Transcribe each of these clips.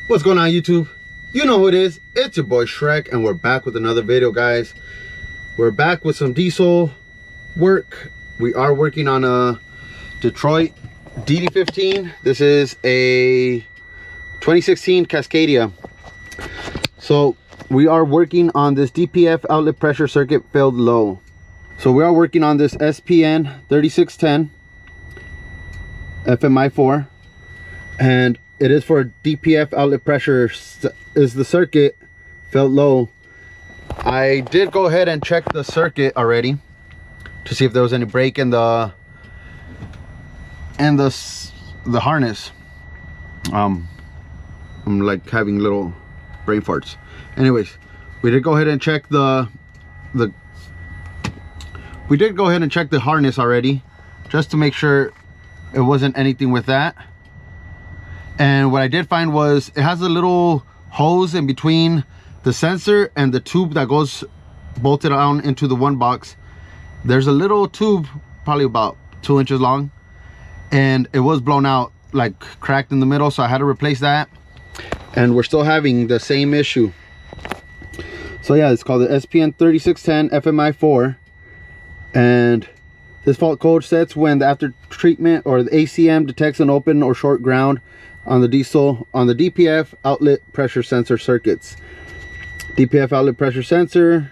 What's going on, YouTube? You know who it is. It's your boy Shrek, and we're back with another video, guys. We're back with some diesel work. We are working on a Detroit DD15. This is a 2016 Cascadia. So we are working on this DPF outlet pressure circuit failed low. So we are working on this SPN 3610 FMI4, and it is for DPF outlet pressure. Is the circuit failed low. I did go ahead and check the circuit already to see if there was any break in the harness. I'm like having little brain farts. Anyways, we did go ahead and check the harness already, just to make sure it wasn't anything with that. And what I did find was it has a little hose in between the sensor and the tube that goes bolted down into the one box. There's a little tube, probably about 2 inches long, and it was blown out, like cracked in the middle, so I had to replace that. And we're still having the same issue. So yeah, it's called the SPN 3610 FMI4, and this fault code sets when the after treatment or the ACM detects an open or short ground on the DPF outlet pressure sensor circuits. DPF outlet pressure sensor,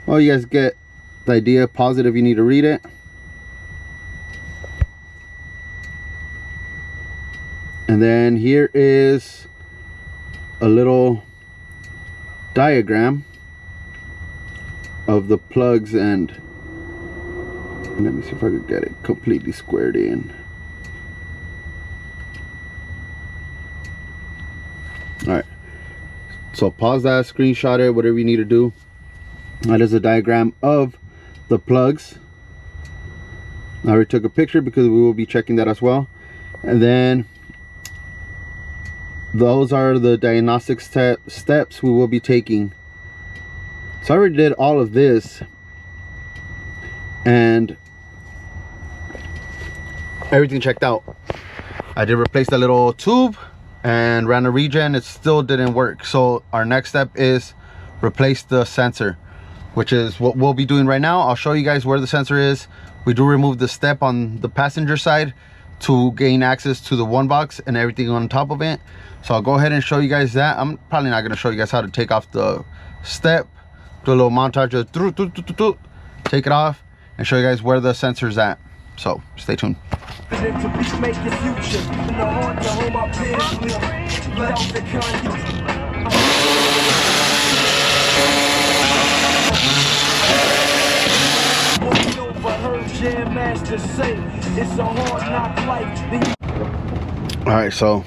well, you guys get the idea. Pause it if you need to read it. And then here is a little diagram of the plugs, and let me see if I could get it completely squared in. All right, so pause that, screenshot it, whatever you need to do. That is a diagram of the plugs. I already took a picture because we will be checking that as well. And then those are the diagnostic steps we will be taking. So I already did all of this, and everything checked out. I did replace the little tube and ran a regen. It still didn't work. So our next step is replace the sensor, which is what we'll be doing right now. I'll show you guys where the sensor is. We do remove the step on the passenger side to gain access to the one box and everything on top of it. So I'll go ahead and show you guys that. I'm probably not going to show you guys how to take off the step. Do a little montage of take it off and show you guys where the sensor's at. So stay tuned. All right, so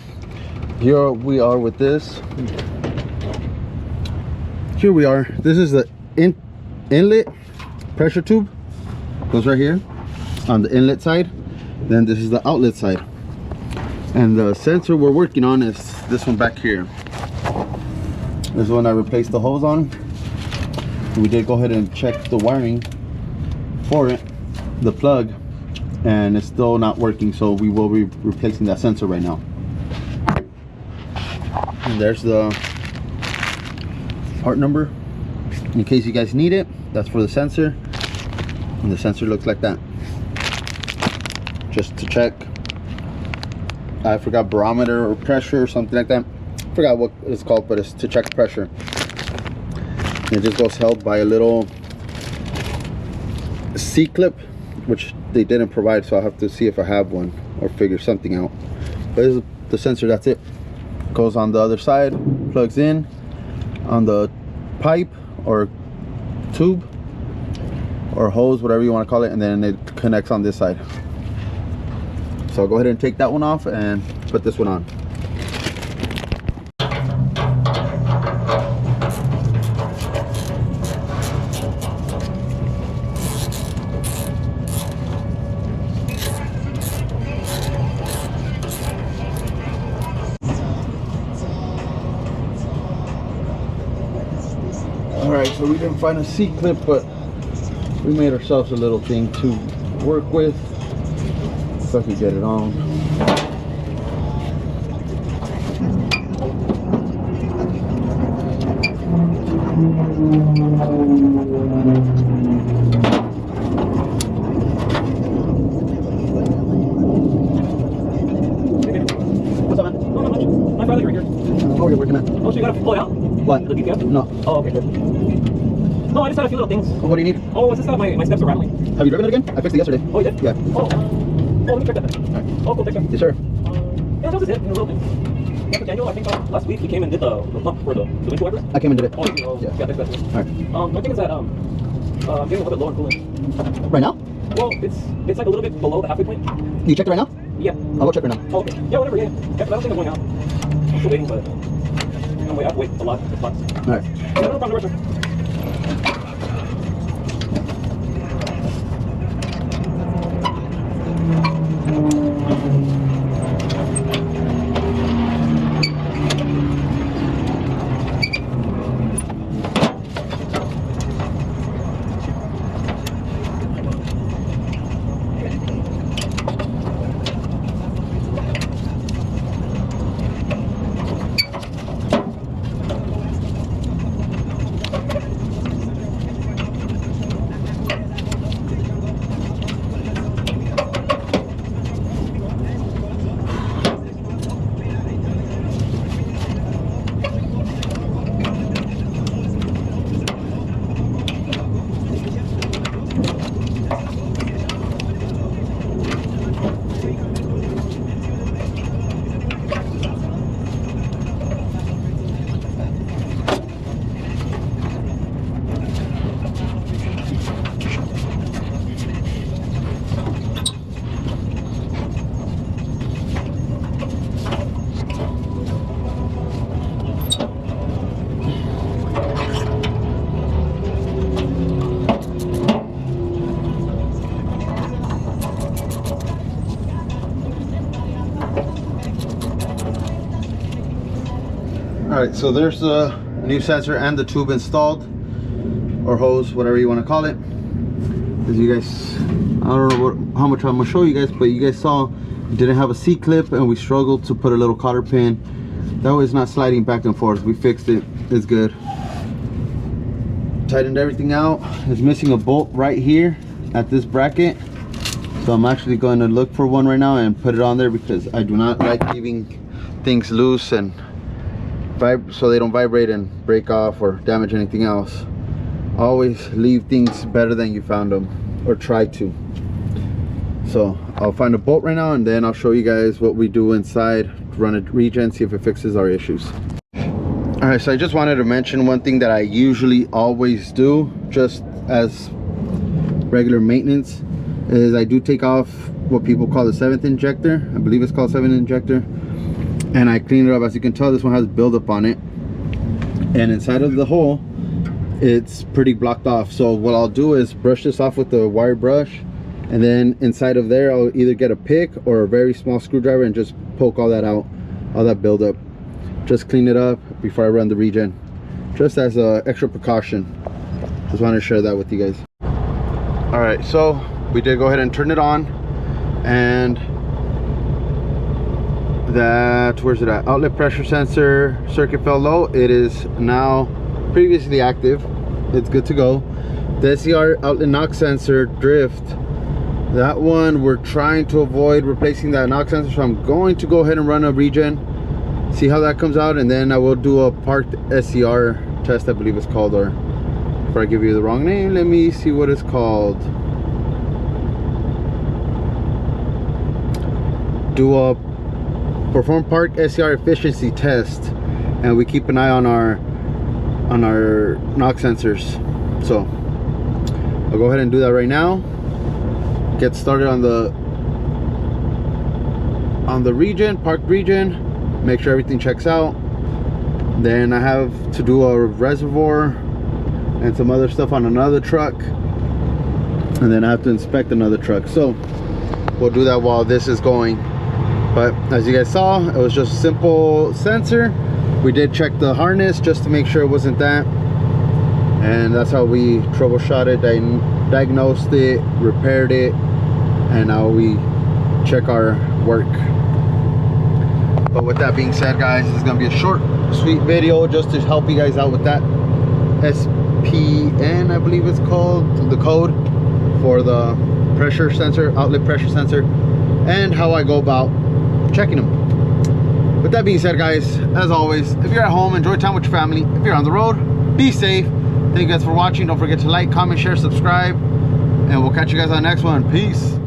here we are with this. Here we are. This is the inlet pressure tube. Goes right here on the inlet side. Then this is the outlet side. And the sensor we're working on is this one back here. This one I replaced the hose on. We did go ahead and check the wiring for it, the plug, and it's still not working, so we will be replacing that sensor right now. And there's the part number in case you guys need it. That's for the sensor, and the sensor looks like that. Just to check, I forgot, barometer or pressure or something like that. Forgot what it's called, but it's to check pressure. It just goes held by a little C-clip, which they didn't provide, so I'll have to see if I have one or figure something out. But this is the sensor. That's it. Goes on the other side, plugs in on the pipe or tube or hose, whatever you want to call it, and then it connects on this side. So I'll go ahead and take that one off and put this one on. Alright, so we didn't find a C-clip, but we made ourselves a little thing to work with. If I could get it on. where you're working at. Oh, so you gotta pull it out? What? The DPF? No. Oh, okay, good. No, I just had a few little things. What do you need? Oh, it's just that my steps are rattling. Have you driven it again? I fixed it yesterday. Oh, you did? Yeah. Oh, let me check that then. All right. Oh, cool, thanks, sir. Yes, sir. Yeah, that was it. A little thing. Yeah, Daniel, I think last week he came and did the pump for the windshield wipers. I came and did it. Oh, Yeah. Yeah, thanks, All right. my thing is that I'm getting a little bit low in coolant. Right now? Well, it's like a little bit below the halfway point. You checked it right now? Yeah. I'll go check right now. Oh, okay. Yeah, whatever. Yeah. Yeah, 'cause I don't think I'm going out. I'm still waiting, but I have to wait a lot. It's lots. All right. Yeah, no problem. No rush. All right, so there's the new sensor and the tube installed, or hose, whatever you want to call it. As you guys, I don't know how much I'm gonna show you guys, but you guys saw it didn't have a C-clip and we struggled to put a little cotter pin. That way it's not sliding back and forth. We fixed it, it's good. Tightened everything out. It's missing a bolt right here at this bracket. So I'm actually going to look for one right now and put it on there, because I do not like leaving things loose and so they don't vibrate and break off or damage anything else. Always leave things better than you found them, or try to. So I'll find a bolt right now and then I'll show you guys what we do inside, run a regen, see if it fixes our issues. All right, so I just wanted to mention one thing that I usually always do, just as regular maintenance, is I do take off what people call the 7th injector. I believe it's called 7th injector. And I clean it up. As you can tell, this one has buildup on it, and inside of the hole it's pretty blocked off. So what I'll do is brush this off with the wire brush, and then inside of there I'll either get a pick or a very small screwdriver and just poke all that out, all that buildup. Just clean it up before I run the regen, just as a extra precaution. Just want to share that with you guys. All right, so we did go ahead and turn it on, and that, where's it at? Outlet pressure sensor circuit fell low. It is now previously active. It's good to go. The SCR outlet knock sensor drift, that one we're trying to avoid replacing that knock sensor, so I'm going to go ahead and run a regen, see how that comes out, and then I will do a parked SCR test, I believe it's called, or if I give you the wrong name, let me see what it's called. Perform park SCR efficiency test, and we keep an eye on our knock sensors. So I'll go ahead and do that right now. Get started on the regen, park regen, make sure everything checks out. Then I have to do a reservoir and some other stuff on another truck, and then I have to inspect another truck. So we'll do that while this is going. But as you guys saw, it was just a simple sensor. We did check the harness just to make sure it wasn't that, and that's how we troubleshot it, diagnosed it, repaired it, and now we check our work. But with that being said, guys, this is gonna be a short sweet video just to help you guys out with that SPN, I believe it's called, the code for the pressure sensor, outlet pressure sensor, and how I go about checking them. With that being said, guys, as always, if you're at home, enjoy time with your family. If you're on the road, be safe. Thank you guys for watching. Don't forget to like, comment, share, subscribe, and we'll catch you guys on the next one. Peace.